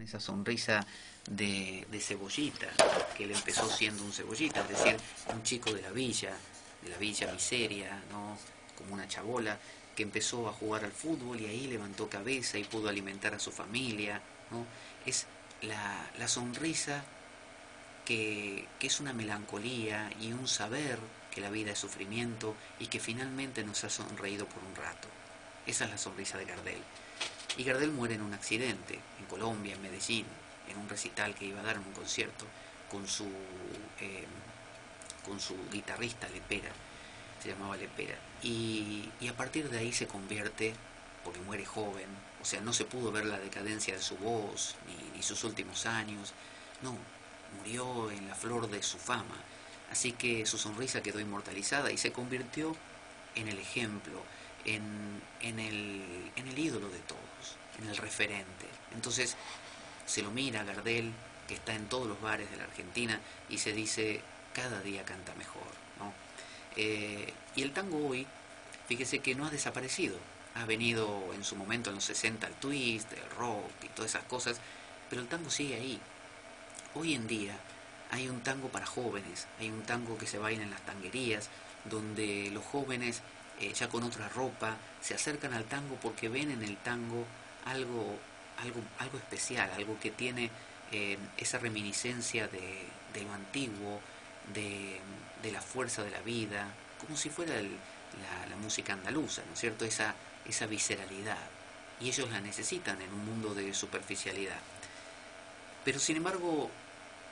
Esa sonrisa de cebollita, que él empezó siendo un cebollita, es decir, un chico de la villa miseria, ¿no? Como una chabola, que empezó a jugar al fútbol y ahí levantó cabeza y pudo alimentar a su familia, ¿no? Es la sonrisa que es una melancolía y un saber que la vida es sufrimiento y que finalmente nos ha sonreído por un rato. Esa es la sonrisa de Gardel. Y Gardel muere en un accidente, en Colombia, en Medellín, en un recital que iba a dar en un concierto, con su, eh, con su guitarrista Lepera, se llamaba Lepera. Y a partir de ahí se convierte, porque muere joven, o sea, no se pudo ver la decadencia de su voz, ni sus últimos años, no, murió en la flor de su fama. Así que su sonrisa quedó inmortalizada y se convirtió en el ejemplo, en el ídolo de todos, en el referente. Entonces se lo mira a Gardel, que está en todos los bares de la Argentina, y se dice, cada día canta mejor, ¿no? Y el tango hoy, fíjese que no ha desaparecido. Ha venido en su momento en los 60 el twist, el rock y todas esas cosas, pero el tango sigue ahí. Hoy en día hay un tango para jóvenes, hay un tango que se baila en las tanguerías, donde los jóvenes ya con otra ropa se acercan al tango porque ven en el tango algo, algo especial, algo que tiene esa reminiscencia de lo antiguo, de la fuerza de la vida, como si fuera la música andaluza, ¿no es cierto? Esa visceralidad. Y ellos la necesitan en un mundo de superficialidad. Pero sin embargo,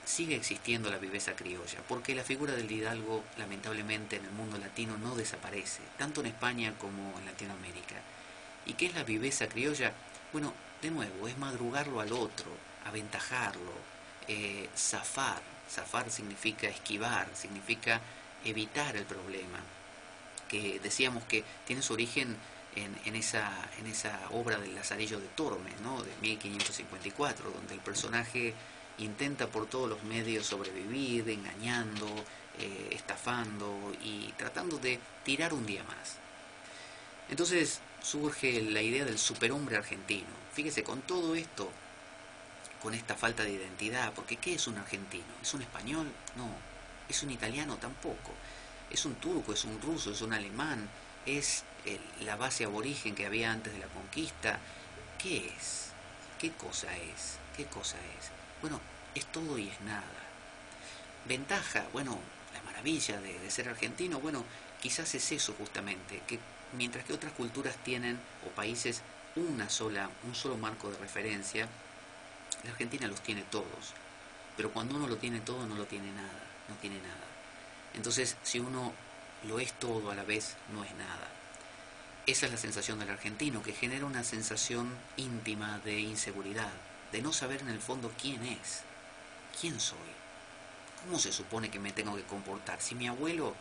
sigue existiendo la viveza criolla, porque la figura del hidalgo, lamentablemente, en el mundo latino no desaparece, tanto en España como en Latinoamérica. ¿Y qué es la viveza criolla? Bueno, de nuevo, es madrugarlo al otro, aventajarlo, zafar. Zafar significa esquivar, significa evitar el problema, que decíamos que tiene su origen en esa obra del Lazarillo de Tormes, ¿no? De 1554, donde el personaje intenta por todos los medios sobrevivir, engañando, estafando y tratando de tirar un día más. Entonces surge la idea del superhombre argentino. Fíjese, con todo esto, con esta falta de identidad, porque ¿qué es un argentino? ¿Es un español? No. ¿Es un italiano? Tampoco. ¿Es un turco? ¿Es un ruso? ¿Es un alemán? ¿Es la base aborigen que había antes de la conquista? ¿Qué es? ¿Qué cosa es? ¿Qué cosa es? Bueno, es todo y es nada. Ventaja, bueno, la maravilla de ser argentino, bueno, quizás es eso justamente, que mientras que otras culturas tienen, o países, un solo marco de referencia, la Argentina los tiene todos. Pero cuando uno lo tiene todo, no lo tiene nada, no tiene nada. Entonces, si uno lo es todo a la vez, no es nada. Esa es la sensación del argentino, que genera una sensación íntima de inseguridad, de no saber en el fondo quién es, quién soy, cómo se supone que me tengo que comportar. Si mi abuelo,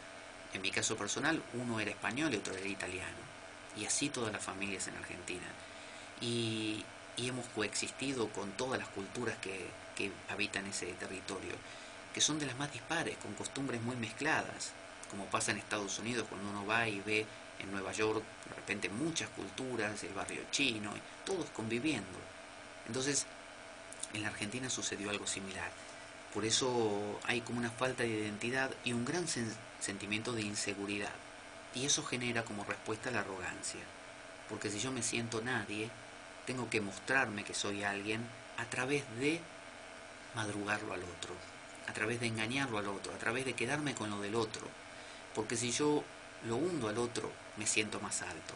en mi caso personal, uno era español y otro era italiano, y así todas las familias en Argentina. Y hemos coexistido con todas las culturas que habitan ese territorio, que son de las más dispares, con costumbres muy mezcladas, como pasa en Estados Unidos cuando uno va y ve en Nueva York de repente muchas culturas, el barrio chino, todos conviviendo. Entonces, en la Argentina sucedió algo similar. Por eso hay como una falta de identidad y un gran sentimiento de inseguridad. Y eso genera como respuesta la arrogancia. Porque si yo me siento nadie, tengo que mostrarme que soy alguien a través de madrugarlo al otro, a través de engañarlo al otro, a través de quedarme con lo del otro. Porque si yo lo hundo al otro, me siento más alto.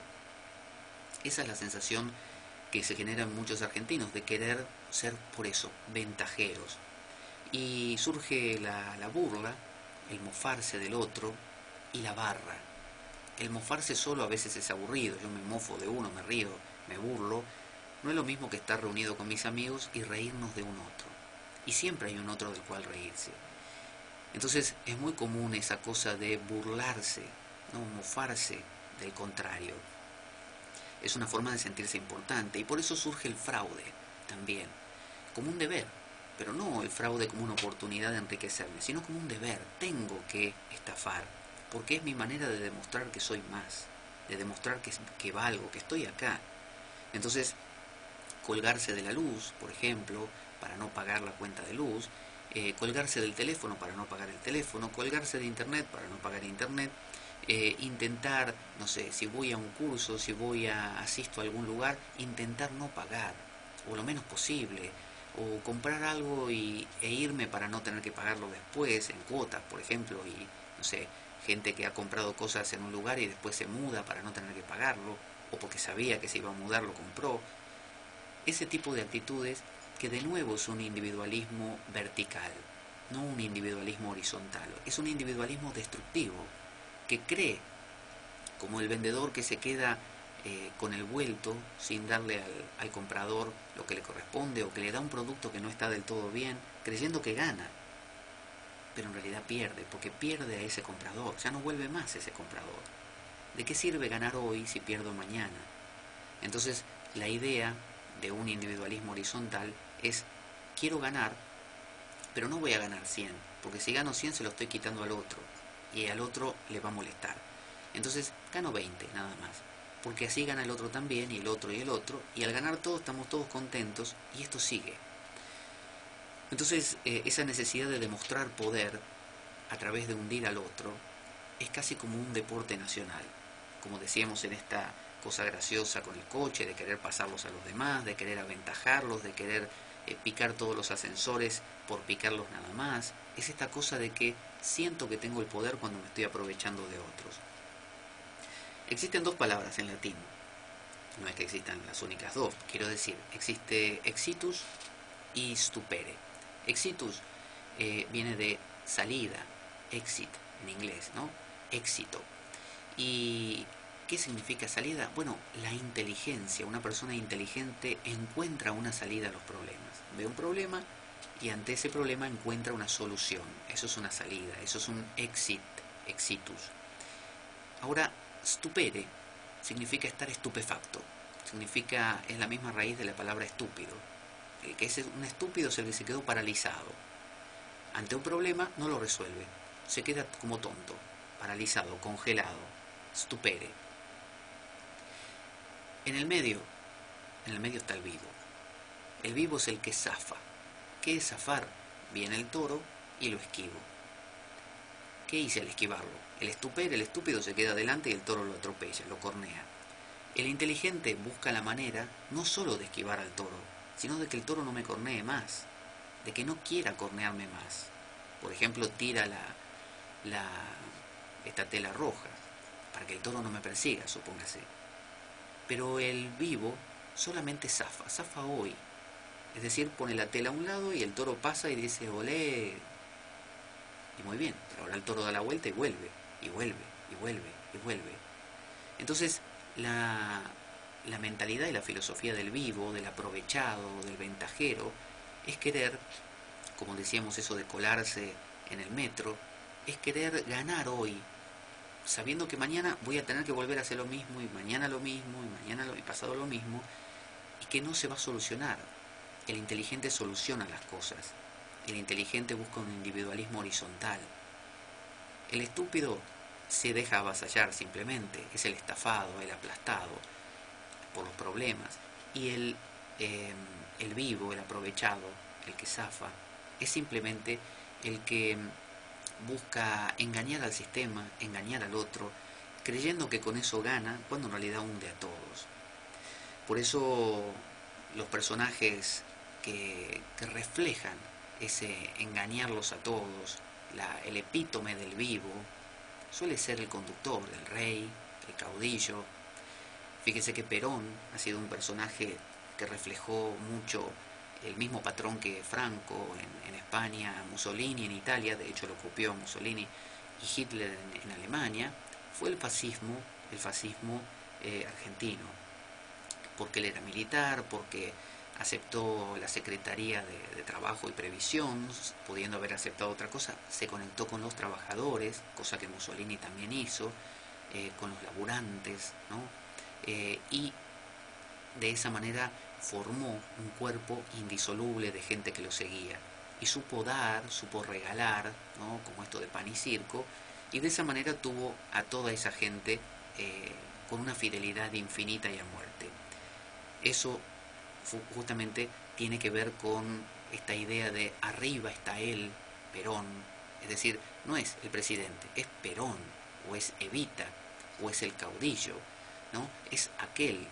Esa es la sensación que se genera en muchos argentinos, de querer ser por eso, ventajeros. Y surge la burla, el mofarse del otro y la barra. El mofarse solo a veces es aburrido, yo me mofo de uno, me río, me burlo. No es lo mismo que estar reunido con mis amigos y reírnos de un otro. Y siempre hay un otro del cual reírse. Entonces es muy común esa cosa de burlarse, no mofarse del contrario. Es una forma de sentirse importante y por eso surge el fraude también, como un deber, pero no el fraude como una oportunidad de enriquecerme, sino como un deber. Tengo que estafar, porque es mi manera de demostrar que soy más, de demostrar que valgo, que estoy acá. Entonces, colgarse de la luz, por ejemplo, para no pagar la cuenta de luz, colgarse del teléfono para no pagar el teléfono, colgarse de internet para no pagar internet, intentar, no sé, si voy a un curso, si asisto a algún lugar, intentar no pagar, o lo menos posible, o comprar algo e irme para no tener que pagarlo después, en cuotas, por ejemplo, y, no sé, gente que ha comprado cosas en un lugar y después se muda para no tener que pagarlo, o porque sabía que se iba a mudar, lo compró. Ese tipo de actitudes que de nuevo es un individualismo vertical, no un individualismo horizontal, es un individualismo destructivo, que cree, como el vendedor que se queda con el vuelto sin darle al comprador lo que le corresponde, o que le da un producto que no está del todo bien, creyendo que gana, pero en realidad pierde, porque pierde a ese comprador, ya no vuelve más ese comprador. ¿De qué sirve ganar hoy si pierdo mañana? Entonces, la idea de un individualismo horizontal es: quiero ganar, pero no voy a ganar 100, porque si gano 100 se lo estoy quitando al otro, y al otro le va a molestar. Entonces gano 20 nada más, porque así gana el otro también, y el otro, y al ganar todos estamos todos contentos, y esto sigue. Entonces esa necesidad de demostrar poder a través de hundir al otro es casi como un deporte nacional, como decíamos en esta cosa graciosa con el coche, de querer pasarlos a los demás, de querer aventajarlos, de querer picar todos los ascensores por picarlos nada más. Es esta cosa de que siento que tengo el poder cuando me estoy aprovechando de otros. Existen dos palabras en latín, no es que existan las únicas dos, quiero decir, existe exitus y stupere. Exitus viene de salida, exit en inglés, ¿no? Éxito. ¿Y qué significa salida? Bueno, la inteligencia. Una persona inteligente encuentra una salida a los problemas. Ve un problema y ante ese problema encuentra una solución. Eso es una salida, eso es un exitus. Ahora, stupere significa estar estupefacto. Es la misma raíz de la palabra estúpido. El que es un estúpido es el que se quedó paralizado. Ante un problema no lo resuelve. Se queda como tonto, paralizado, congelado. Stupere. En el medio está el vivo. El vivo es el que zafa. ¿Qué es zafar? Viene el toro y lo esquivo. ¿Qué hice al esquivarlo? El estúpido se queda adelante y el toro lo atropella, lo cornea. El inteligente busca la manera no solo de esquivar al toro, sino de que el toro no me cornee más, de que no quiera cornearme más. Por ejemplo, tira esta tela roja para que el toro no me persiga, supóngase. Pero el vivo solamente zafa hoy. Es decir, pone la tela a un lado y el toro pasa y dice olé. Y muy bien, pero ahora el toro da la vuelta y vuelve, y vuelve, y vuelve, y vuelve. Entonces, la mentalidad y la filosofía del vivo, del aprovechado, del ventajero, es querer, como decíamos eso de colarse en el metro, es querer ganar hoy, sabiendo que mañana voy a tener que volver a hacer lo mismo, y mañana lo mismo, y pasado lo mismo, y que no se va a solucionar. El inteligente soluciona las cosas. El inteligente busca un individualismo horizontal. El estúpido se deja avasallar simplemente, es el estafado, el aplastado por los problemas. Y el vivo, el aprovechado, el que zafa, es simplemente el que busca engañar al sistema, engañar al otro, creyendo que con eso gana, cuando en realidad hunde a todos. Por eso los personajes que reflejan ese engañarlos a todos, el epítome del vivo, suele ser el conductor, el rey, el caudillo. Fíjese que Perón ha sido un personaje que reflejó mucho el mismo patrón que Franco en España, Mussolini en Italia, de hecho lo copió a Mussolini, y Hitler en Alemania. Fue el fascismo argentino, porque él era militar, porque aceptó la Secretaría de Trabajo y Previsión, pudiendo haber aceptado otra cosa, se conectó con los trabajadores, cosa que Mussolini también hizo, con los laburantes, ¿no? Y de esa manera formó un cuerpo indisoluble de gente que lo seguía, y supo dar, supo regalar, ¿no? Como esto de pan y circo, y de esa manera tuvo a toda esa gente con una fidelidad infinita y a muerte. Eso justamente tiene que ver con esta idea de arriba está él, Perón, es decir, no es el presidente, es Perón, o es Evita, o es el caudillo, ¿no? Es aquel,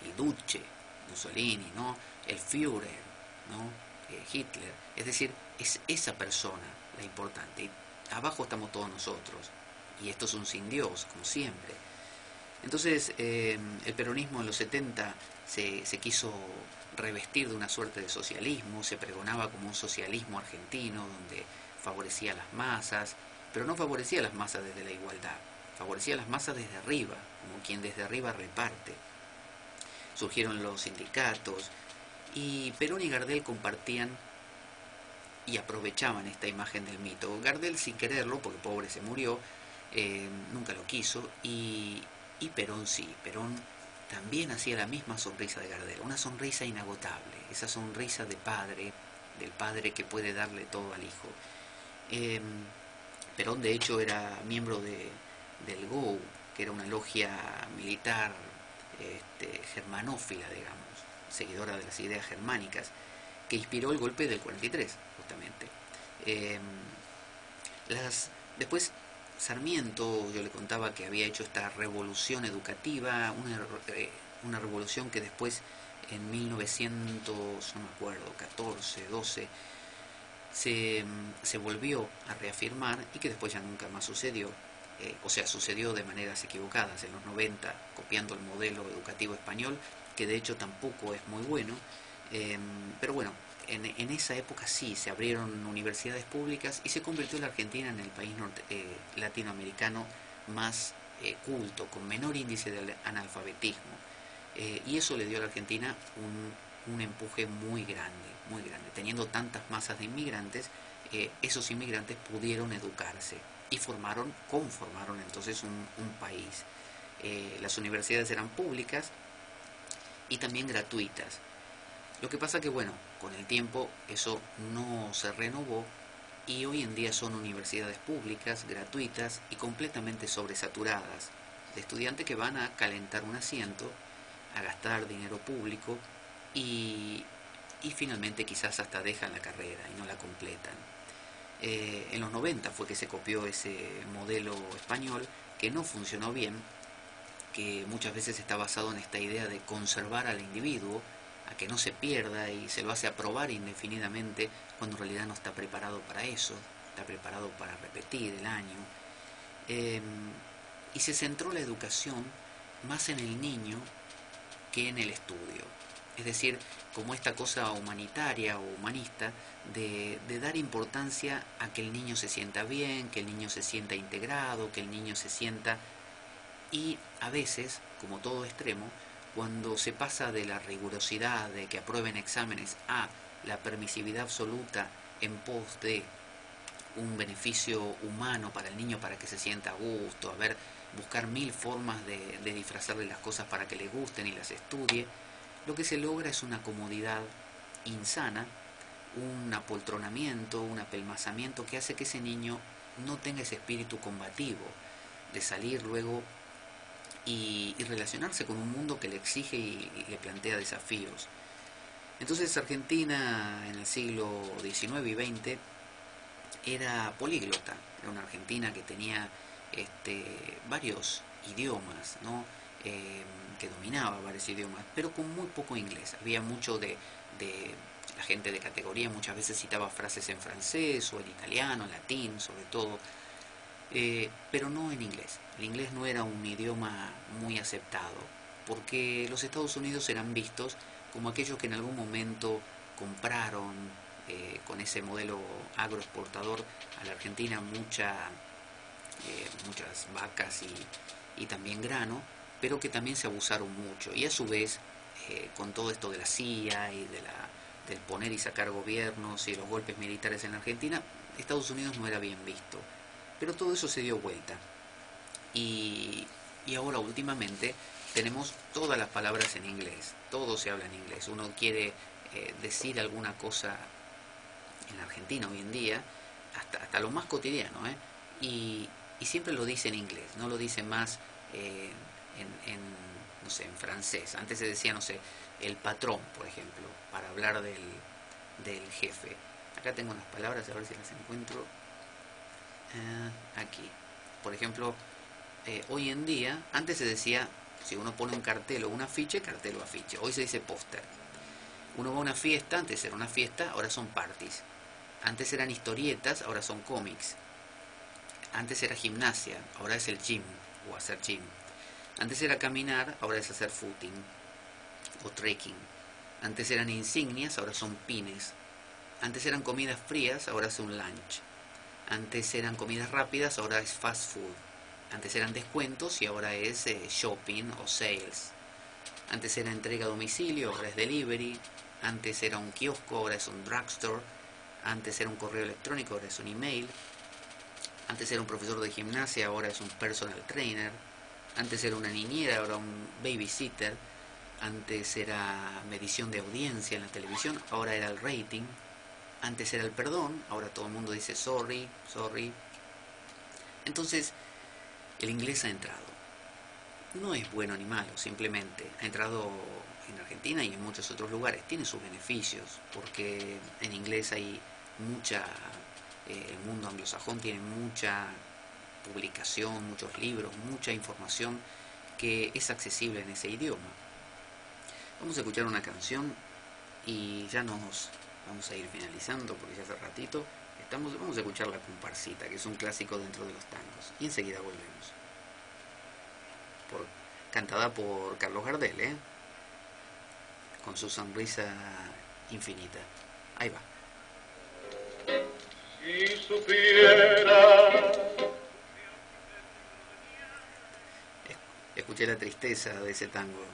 el Duce, Mussolini, ¿no? El Führer, ¿no? Hitler, es decir, es esa persona la importante. Y abajo estamos todos nosotros, y esto es un sin Dios, como siempre. Entonces, el peronismo en los 70 se quiso revestir de una suerte de socialismo, se pregonaba como un socialismo argentino donde favorecía a las masas, pero no favorecía a las masas desde la igualdad, favorecía a las masas desde arriba, como quien desde arriba reparte. Surgieron los sindicatos y Perón y Gardel compartían y aprovechaban esta imagen del mito. Gardel sin quererlo, porque pobre se murió, nunca lo quiso, y Perón sí. Perón también hacía la misma sonrisa de Gardel, una sonrisa inagotable, esa sonrisa de padre, del padre que puede darle todo al hijo. Perón de hecho era miembro del GOU, que era una logia militar germanófila, digamos, seguidora de las ideas germánicas, que inspiró el golpe del 43, justamente. Después Sarmiento, yo le contaba que había hecho esta revolución educativa, una revolución que después en 1900, no me acuerdo, 14, 12, se volvió a reafirmar y que después ya nunca más sucedió. O sea, sucedió de maneras equivocadas en los 90, copiando el modelo educativo español, que de hecho tampoco es muy bueno. Pero bueno, en esa época sí, se abrieron universidades públicas y se convirtió la Argentina en el país latinoamericano más culto, con menor índice de analfabetismo. Y eso le dio a la Argentina un empuje muy grande, muy grande. Teniendo tantas masas de inmigrantes, esos inmigrantes pudieron educarse y conformaron entonces un país. Las universidades eran públicas y también gratuitas. Lo que pasa que, bueno, con el tiempo eso no se renovó y hoy en día son universidades públicas, gratuitas y completamente sobresaturadas de estudiantes que van a calentar un asiento, a gastar dinero público y finalmente quizás hasta dejan la carrera y no la completan. En los 90 fue que se copió ese modelo español que no funcionó bien, que muchas veces está basado en esta idea de conservar al individuo, a que no se pierda y se lo hace aprobar indefinidamente cuando en realidad no está preparado para eso, está preparado para repetir el año. Y se centró la educación más en el niño que en el estudio. Es decir, como esta cosa humanitaria o humanista de dar importancia a que el niño se sienta bien, que el niño se sienta integrado, que el niño se sienta... Y a veces, como todo extremo, cuando se pasa de la rigurosidad de que aprueben exámenes a la permisividad absoluta en pos de un beneficio humano para el niño, para que se sienta a gusto, buscar mil formas de disfrazarle las cosas para que le gusten y las estudie, lo que se logra es una comodidad insana, un apoltronamiento, un apelmazamiento que hace que ese niño no tenga ese espíritu combativo de salir luego y relacionarse con un mundo que le exige y le plantea desafíos. Entonces Argentina en el siglo XIX y XX era políglota, era una Argentina que tenía varios idiomas, ¿no? Que dominaba varios idiomas, pero con muy poco inglés. Había mucho de la gente de categoría, muchas veces citaba frases en francés o en italiano, en latín sobre todo, pero no en inglés. El inglés no era un idioma muy aceptado, porque los Estados Unidos eran vistos como aquellos que en algún momento compraron con ese modelo agroexportador a la Argentina muchas vacas y también grano, pero que también se abusaron mucho. Y a su vez, con todo esto de la CIA y del poner y sacar gobiernos y los golpes militares en la Argentina, Estados Unidos no era bien visto. Pero todo eso se dio vuelta. Y ahora últimamente tenemos todas las palabras en inglés, todo se habla en inglés. Uno quiere decir alguna cosa en la Argentina hoy en día, hasta lo más cotidiano, y siempre lo dice en inglés, no lo dice más no sé, en francés. Antes se decía, no sé, el patrón, por ejemplo, para hablar del jefe. Acá tengo unas palabras, a ver si las encuentro. Aquí. Por ejemplo, hoy en día, antes se decía, si uno pone un cartel o un afiche, cartel o afiche. Hoy se dice póster. Uno va a una fiesta, antes era una fiesta, ahora son parties. Antes eran historietas, ahora son cómics. Antes era gimnasia, ahora es el gym o hacer gym. Antes era caminar, ahora es hacer footing o trekking. Antes eran insignias, ahora son pines. Antes eran comidas frías, ahora es un lunch. Antes eran comidas rápidas, ahora es fast food. Antes eran descuentos y ahora es shopping o sales. Antes era entrega a domicilio, ahora es delivery. Antes era un kiosco, ahora es un drugstore. Antes era un correo electrónico, ahora es un email. Antes era un profesor de gimnasia, ahora es un personal trainer. Antes era una niñera, ahora un babysitter. Antes era medición de audiencia en la televisión, ahora era el rating. Antes era el perdón, ahora todo el mundo dice sorry, sorry. Entonces, el inglés ha entrado. No es bueno ni malo, simplemente ha entrado en Argentina y en muchos otros lugares. Tiene sus beneficios, porque en inglés hay mucha... el mundo anglosajón tiene mucha publicación, muchos libros, mucha información que es accesible en ese idioma. Vamos a escuchar una canción y ya nos vamos a ir finalizando porque ya hace ratito vamos a escuchar La Comparsita, que es un clásico dentro de los tangos, y enseguida volvemos. Cantada por Carlos Gardel, con su sonrisa infinita. Ahí va. Si supiera. Escuché la tristeza de ese tango.